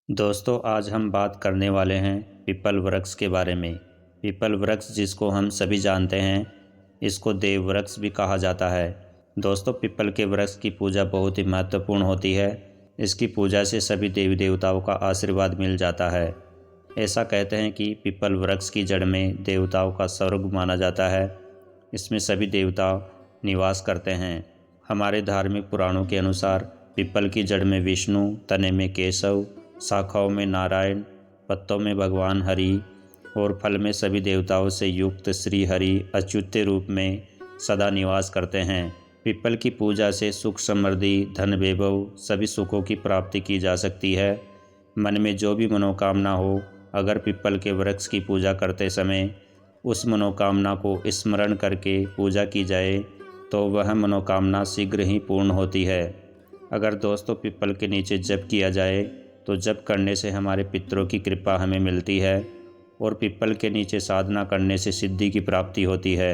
दोस्तों आज हम बात करने वाले हैं पीपल वृक्ष के बारे में। पीपल वृक्ष जिसको हम सभी जानते हैं, इसको देव वृक्ष भी कहा जाता है। दोस्तों पीपल के वृक्ष की पूजा बहुत ही महत्वपूर्ण होती है। इसकी पूजा से सभी देवी देवताओं का आशीर्वाद मिल जाता है। ऐसा कहते हैं कि पीपल वृक्ष की जड़ में देवताओं का स्वर्ग माना जाता है। इसमें सभी देवता निवास करते हैं। हमारे धार्मिक पुराणों के अनुसार पीपल की जड़ में विष्णु, तने में केशव, शाखाओं में नारायण, पत्तों में भगवान हरि और फल में सभी देवताओं से युक्त श्री हरि अच्युत रूप में सदा निवास करते हैं। पीपल की पूजा से सुख समृद्धि, धन वैभव सभी सुखों की प्राप्ति की जा सकती है। मन में जो भी मनोकामना हो, अगर पीपल के वृक्ष की पूजा करते समय उस मनोकामना को स्मरण करके पूजा की जाए तो वह मनोकामना शीघ्र ही पूर्ण होती है। अगर दोस्तों पीपल के नीचे जप किया जाए तो जप करने से हमारे पितरों की कृपा हमें मिलती है और पीपल के नीचे साधना करने से सिद्धि की प्राप्ति होती है।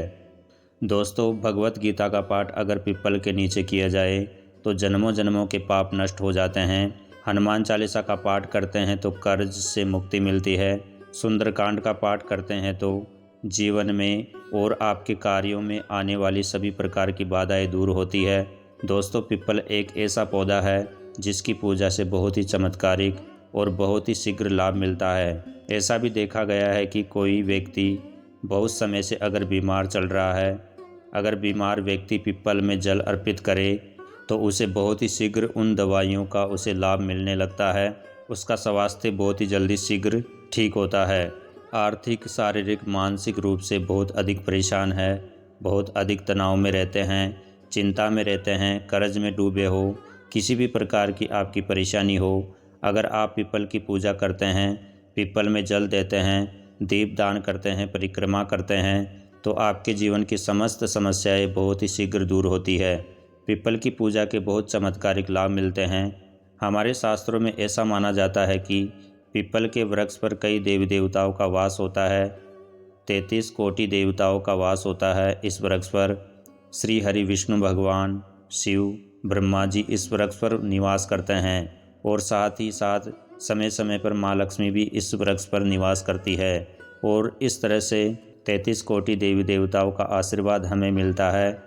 दोस्तों भगवत गीता का पाठ अगर पीपल के नीचे किया जाए तो जन्मों जन्मों के पाप नष्ट हो जाते हैं। हनुमान चालीसा का पाठ करते हैं तो कर्ज से मुक्ति मिलती है। सुंदरकांड का पाठ करते हैं तो जीवन में और आपके कार्यों में आने वाली सभी प्रकार की बाधाएं दूर होती है। दोस्तों पीपल एक ऐसा पौधा है जिसकी पूजा से बहुत ही चमत्कारिक और बहुत ही शीघ्र लाभ मिलता है। ऐसा भी देखा गया है कि कोई व्यक्ति बहुत समय से अगर बीमार चल रहा है, अगर बीमार व्यक्ति पीपल में जल अर्पित करे तो उसे बहुत ही शीघ्र उन दवाइयों का उसे लाभ मिलने लगता है। उसका स्वास्थ्य बहुत ही जल्दी शीघ्र ठीक होता है। आर्थिक, शारीरिक, मानसिक रूप से बहुत अधिक परेशान है, बहुत अधिक तनाव में रहते हैं, चिंता में रहते हैं, कर्ज में डूबे हो, किसी भी प्रकार की आपकी परेशानी हो, अगर आप पीपल की पूजा करते हैं, पीपल में जल देते हैं, दीप दान करते हैं, परिक्रमा करते हैं तो आपके जीवन की समस्त समस्याएं बहुत ही शीघ्र दूर होती है। पीपल की पूजा के बहुत चमत्कारिक लाभ मिलते हैं। हमारे शास्त्रों में ऐसा माना जाता है कि पीपल के वृक्ष पर कई देवी देवताओं का वास होता है। 33 कोटि देवताओं का वास होता है इस वृक्ष पर। श्री हरि विष्णु भगवान, शिव, ब्रह्मा जी इस वृक्ष पर निवास करते हैं और साथ ही साथ समय समय पर माँ लक्ष्मी भी इस वृक्ष पर निवास करती है और इस तरह से 33 कोटि देवी देवताओं का आशीर्वाद हमें मिलता है।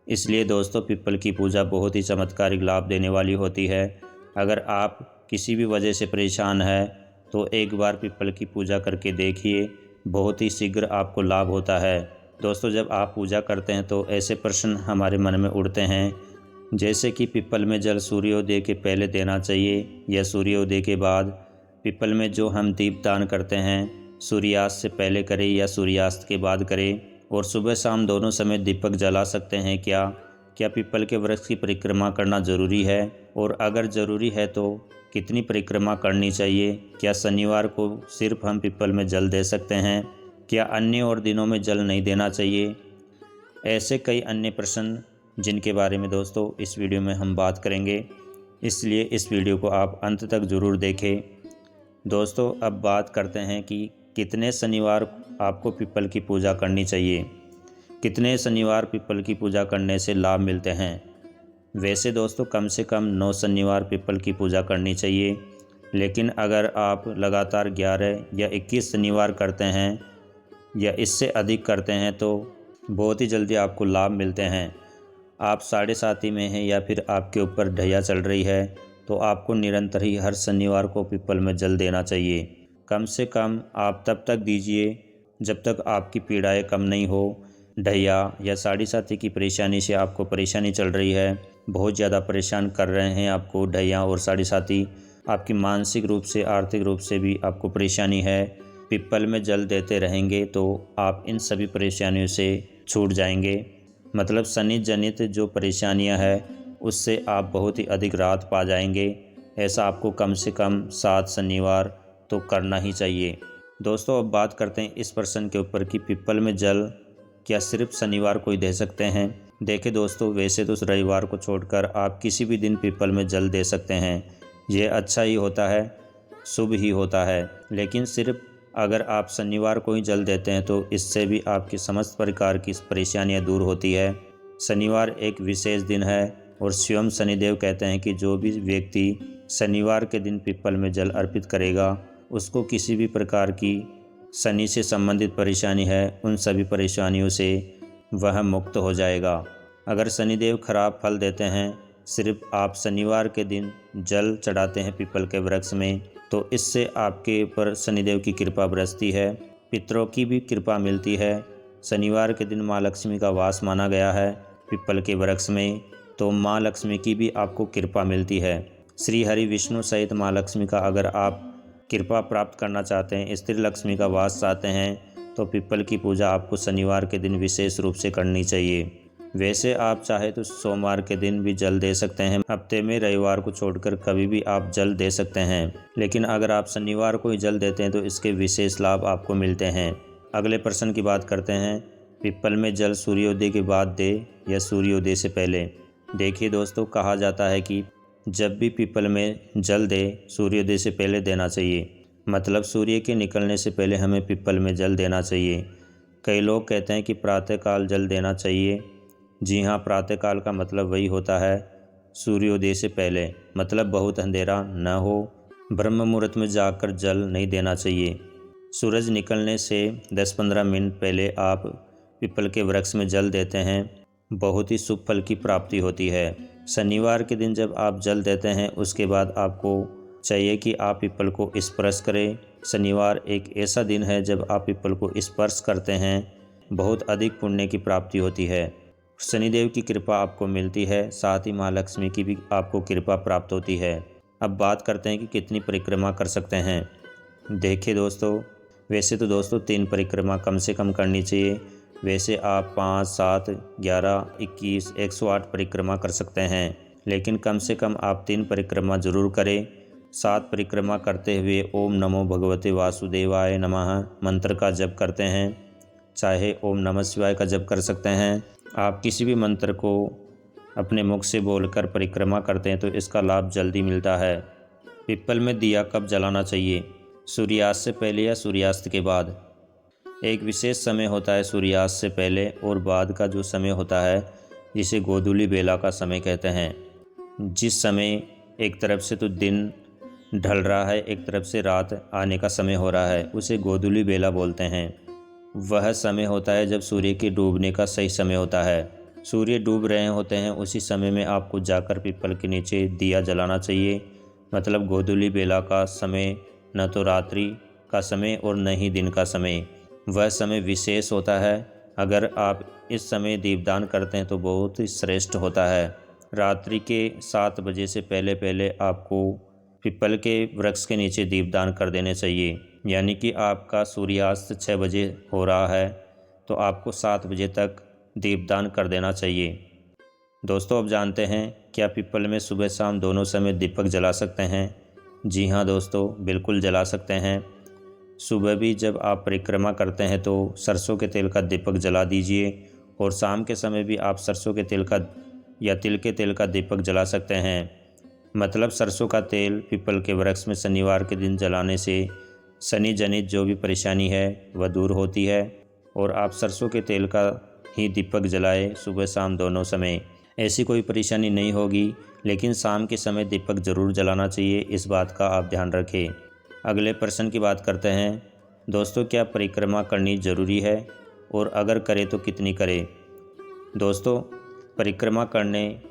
इसलिए दोस्तों पीपल की पूजा बहुत ही चमत्कारिक लाभ देने वाली होती है। अगर आप किसी भी वजह से परेशान है तो एक बार पीपल की पूजा करके देखिए, बहुत ही शीघ्र आपको लाभ होता है। दोस्तों जब आप पूजा करते हैं तो ऐसे प्रश्न हमारे मन में उठते हैं, जैसे कि पीपल में जल सूर्योदय के पहले देना चाहिए या सूर्योदय के बाद। पीपल में जो हम दीप दान करते हैं सूर्यास्त से पहले करें या सूर्यास्त के बाद करें, और सुबह शाम दोनों समय दीपक जला सकते हैं क्या पीपल के वृक्ष की परिक्रमा करना ज़रूरी है, और अगर ज़रूरी है तो कितनी परिक्रमा करनी चाहिए? क्या शनिवार को सिर्फ हम पीपल में जल दे सकते हैं? क्या अन्य और दिनों में जल नहीं देना चाहिए? ऐसे कई अन्य प्रश्न जिनके बारे में दोस्तों इस वीडियो में हम बात करेंगे, इसलिए इस वीडियो को आप अंत तक ज़रूर देखें। दोस्तों अब बात करते हैं कि कितने शनिवार आपको पीपल की पूजा करनी चाहिए, कितने शनिवार पीपल की पूजा करने से लाभ मिलते हैं। वैसे दोस्तों कम से कम 9 शनिवार पीपल की पूजा करनी चाहिए, लेकिन अगर आप लगातार 11 या 21 शनिवार करते हैं या इससे अधिक करते हैं तो बहुत ही जल्दी आपको लाभ मिलते हैं। आप साढ़े साथी में हैं या फिर आपके ऊपर ढैया चल रही है तो आपको निरंतर ही हर शनिवार को पीपल में जल देना चाहिए। कम से कम आप तब तक दीजिए जब तक आपकी पीड़ाएं कम नहीं हो। ढैया या साढ़े साथी की परेशानी से आपको परेशानी चल रही है, बहुत ज़्यादा परेशान कर रहे हैं आपको ढैया और साढ़े साथी, आपकी मानसिक रूप से, आर्थिक रूप से भी आपको परेशानी है, पीपल में जल देते रहेंगे तो आप इन सभी परेशानियों से छूट जाएंगे। मतलब शनि जनित जो परेशानियां हैं उससे आप बहुत ही अधिक राहत पा जाएंगे। ऐसा आपको कम से कम 7 शनिवार तो करना ही चाहिए। दोस्तों अब बात करते हैं इस प्रश्न के ऊपर कि पीपल में जल क्या सिर्फ शनिवार को ही दे सकते हैं। देखिए दोस्तों वैसे तो रविवार को छोड़कर आप किसी भी दिन पीपल में जल दे सकते हैं, यह अच्छा ही होता है, शुभ ही होता है। लेकिन सिर्फ अगर आप शनिवार को ही जल देते हैं तो इससे भी आपकी समस्त प्रकार की परेशानियां दूर होती है। शनिवार एक विशेष दिन है और स्वयं शनिदेव कहते हैं कि जो भी व्यक्ति शनिवार के दिन पीपल में जल अर्पित करेगा, उसको किसी भी प्रकार की शनि से संबंधित परेशानी है, उन सभी परेशानियों से वह मुक्त हो जाएगा। अगर शनिदेव खराब फल देते हैं, सिर्फ आप शनिवार के दिन जल चढ़ाते हैं पीपल के वृक्ष में, तो इससे आपके ऊपर शनिदेव की कृपा बरसती है, पितरों की भी कृपा मिलती है। शनिवार के दिन माँ लक्ष्मी का वास माना गया है पीपल के वृक्ष में, तो माँ लक्ष्मी की भी आपको कृपा मिलती है। श्री हरि विष्णु सहित माँ लक्ष्मी का अगर आप कृपा प्राप्त करना चाहते हैं, स्त्री लक्ष्मी का वास चाहते हैं, तो पीपल की पूजा आपको शनिवार के दिन विशेष रूप से करनी चाहिए। वैसे आप चाहे तो सोमवार के दिन भी जल दे सकते हैं, हफ्ते में रविवार को छोड़कर कभी भी आप जल दे सकते हैं, लेकिन अगर आप शनिवार को ही जल देते हैं तो इसके विशेष लाभ आपको मिलते हैं। अगले प्रश्न की बात करते हैं, पीपल में जल सूर्योदय के बाद दे या सूर्योदय से पहले। देखिए दोस्तों, कहा जाता है कि जब भी पीपल में जल दे सूर्योदय से पहले देना चाहिए, मतलब सूर्य के निकलने से पहले हमें पीपल में जल देना चाहिए। कई लोग कहते हैं कि प्रातःकाल जल देना चाहिए। जी हाँ, प्रातःकाल का मतलब वही होता है सूर्योदय से पहले, मतलब बहुत अंधेरा न हो, ब्रह्म मुहूर्त में जाकर जल नहीं देना चाहिए। सूरज निकलने से 10-15 मिनट पहले आप पीपल के वृक्ष में जल देते हैं, बहुत ही शुभ फल की प्राप्ति होती है। शनिवार के दिन जब आप जल देते हैं, उसके बाद आपको चाहिए कि आप पीपल को स्पर्श करें। शनिवार एक ऐसा दिन है जब आप पीपल को स्पर्श करते हैं, बहुत अधिक पुण्य की प्राप्ति होती है, शनिदेव की कृपा आपको मिलती है, साथ ही माँ लक्ष्मी की भी आपको कृपा प्राप्त होती है। अब बात करते हैं कि कितनी परिक्रमा कर सकते हैं। देखिए दोस्तों, वैसे तो दोस्तों 3 परिक्रमा कम से कम करनी चाहिए। वैसे आप 5, 7, 11, 21, 108 परिक्रमा कर सकते हैं, लेकिन कम से कम आप 3 परिक्रमा जरूर करें। 7 परिक्रमा करते हुए ओम नमो भगवते वासुदेवाय नमः मंत्र का जप करते हैं, चाहे ओम नमः शिवाय का जप कर सकते हैं। आप किसी भी मंत्र को अपने मुख से बोलकर परिक्रमा करते हैं तो इसका लाभ जल्दी मिलता है। पीपल में दिया कब जलाना चाहिए, सूर्यास्त से पहले या सूर्यास्त के बाद। एक विशेष समय होता है सूर्यास्त से पहले और बाद का जो समय होता है, जिसे गोधूली बेला का समय कहते हैं। जिस समय एक तरफ से तो दिन ढल रहा है, एक तरफ से रात आने का समय हो रहा है, उसे गोधूली बेला बोलते हैं। वह समय होता है जब सूर्य के डूबने का सही समय होता है। सूर्य डूब रहे होते हैं, उसी समय में आपको जाकर पीपल के नीचे दिया जलाना चाहिए। मतलब गोधूली बेला का समय न तो रात्रि का समय और न ही दिन का समय, वह समय विशेष होता है। अगर आप इस समय दीपदान करते हैं तो बहुत ही श्रेष्ठ होता है। रात्रि के 7 बजे से पहले पहले आपको पीपल के वृक्ष के नीचे दीपदान कर देने चाहिए। यानी कि आपका सूर्यास्त 6 बजे हो रहा है तो आपको 7 बजे तक दीपदान कर देना चाहिए। दोस्तों, अब जानते हैं क्या पीपल में सुबह शाम दोनों समय दीपक जला सकते हैं। जी हाँ दोस्तों, बिल्कुल जला सकते हैं। सुबह भी जब आप परिक्रमा करते हैं तो सरसों के तेल का दीपक जला दीजिए, और शाम के समय भी आप सरसों के तेल का या तिल के तेल का दीपक जला सकते हैं। मतलब सरसों का तेल पीपल के वृक्ष में शनिवार के दिन जलाने से शनि जनित जो भी परेशानी है वह दूर होती है। और आप सरसों के तेल का ही दीपक जलाएं सुबह शाम दोनों समय, ऐसी कोई परेशानी नहीं होगी। लेकिन शाम के समय दीपक ज़रूर जलाना चाहिए, इस बात का आप ध्यान रखें। अगले प्रश्न की बात करते हैं। दोस्तों, क्या परिक्रमा करनी ज़रूरी है, और अगर करें तो कितनी करें। दोस्तों, परिक्रमा करने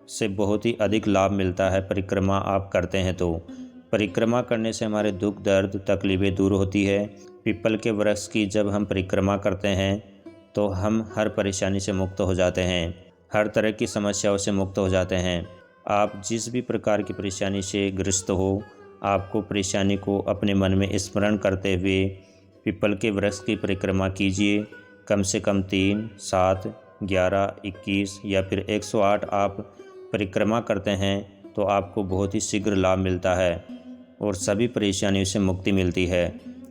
से बहुत ही अधिक लाभ मिलता है। परिक्रमा आप करते हैं तो परिक्रमा करने से हमारे दुख दर्द तकलीफ़ें दूर होती है। पीपल के वृक्ष की जब हम परिक्रमा करते हैं तो हम हर परेशानी से मुक्त हो जाते हैं, हर तरह की समस्याओं से मुक्त हो जाते हैं। आप जिस भी प्रकार की परेशानी से ग्रस्त हो, आपको परेशानी को अपने मन में स्मरण करते हुए पीपल के वृक्ष की परिक्रमा कीजिए। कम से कम 3, 7, 11, 21 या फिर 108 आप परिक्रमा करते हैं तो आपको बहुत ही शीघ्र लाभ मिलता है और सभी परेशानियों से मुक्ति मिलती है।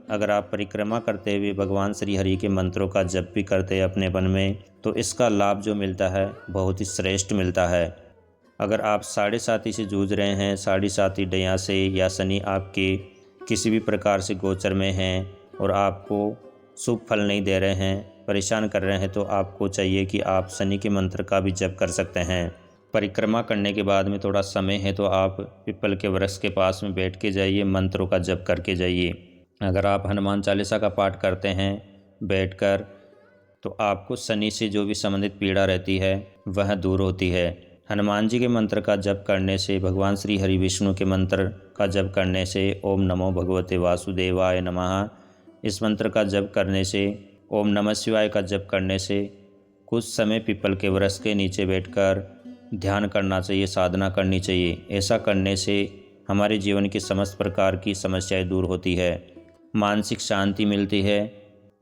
अगर आप परिक्रमा करते हुए भगवान श्री हरि के मंत्रों का जप भी करते हैं अपने मन में, तो इसका लाभ जो मिलता है बहुत ही श्रेष्ठ मिलता है। अगर आप साढ़े साथी से जूझ रहे हैं, साढ़े साथी डैया से, या शनि आपके किसी भी प्रकार से गोचर में हैं और आपको शुभ फल नहीं दे रहे हैं, परेशान कर रहे हैं, तो आपको चाहिए कि आप शनि के मंत्र का भी जप कर सकते हैं। परिक्रमा करने के बाद में थोड़ा समय है तो आप पीपल के वृक्ष के पास में बैठ के जाइए, मंत्रों का जप करके जाइए। अगर आप हनुमान चालीसा का पाठ करते हैं बैठकर, तो आपको शनि से जो भी संबंधित पीड़ा रहती है वह दूर होती है। हनुमान जी के मंत्र का जप करने से, भगवान श्री हरि विष्णु के मंत्र का जप करने से, ओम नमो भगवते वासुदेवाय नमः इस मंत्र का जप करने से, ओम नमः शिवाय का जप करने से कुछ समय पीपल के वृक्ष के नीचे बैठकर ध्यान करना चाहिए, साधना करनी चाहिए। ऐसा करने से हमारे जीवन की समस्त प्रकार की समस्याएं दूर होती है, मानसिक शांति मिलती है।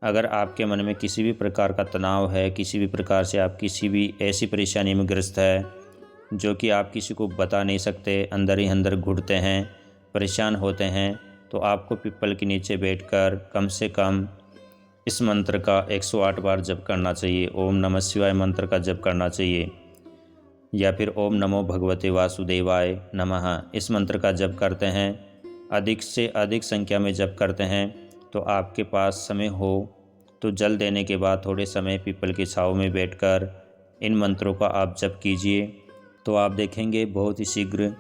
अगर आपके मन में किसी भी प्रकार का तनाव है, किसी भी प्रकार से आप किसी भी ऐसी परेशानी में ग्रस्त है जो कि आप किसी को बता नहीं सकते, अंदर ही अंदर घुटते हैं, परेशान होते हैं, तो आपको पीपल के नीचे बैठकर कम से कम इस मंत्र का 108 बार जप करना चाहिए। ओम नमः शिवाय मंत्र का जप करना चाहिए, या फिर ओम नमो भगवते वासुदेवाय नमः इस मंत्र का जप करते हैं, अधिक से अधिक संख्या में जप करते हैं, तो आपके पास समय हो तो जल देने के बाद थोड़े समय पीपल की छाँव में बैठकर इन मंत्रों का आप जप कीजिए, तो आप देखेंगे बहुत ही शीघ्र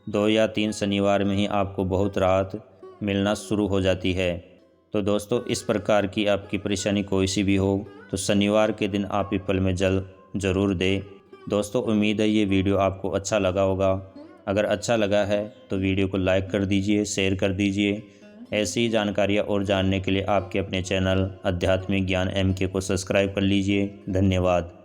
2 या 3 शनिवार में ही आपको बहुत राहत मिलना शुरू हो जाती है। तो दोस्तों, इस प्रकार की आपकी परेशानी कोई सी भी हो तो शनिवार के दिन आप पीपल में जल ज़रूर दें। दोस्तों, उम्मीद है ये वीडियो आपको अच्छा लगा होगा। अगर अच्छा लगा है तो वीडियो को लाइक कर दीजिए, शेयर कर दीजिए। ऐसी ही जानकारियाँ और जानने के लिए आपके अपने चैनल आध्यात्मिक ज्ञान MK को सब्सक्राइब कर लीजिए। धन्यवाद।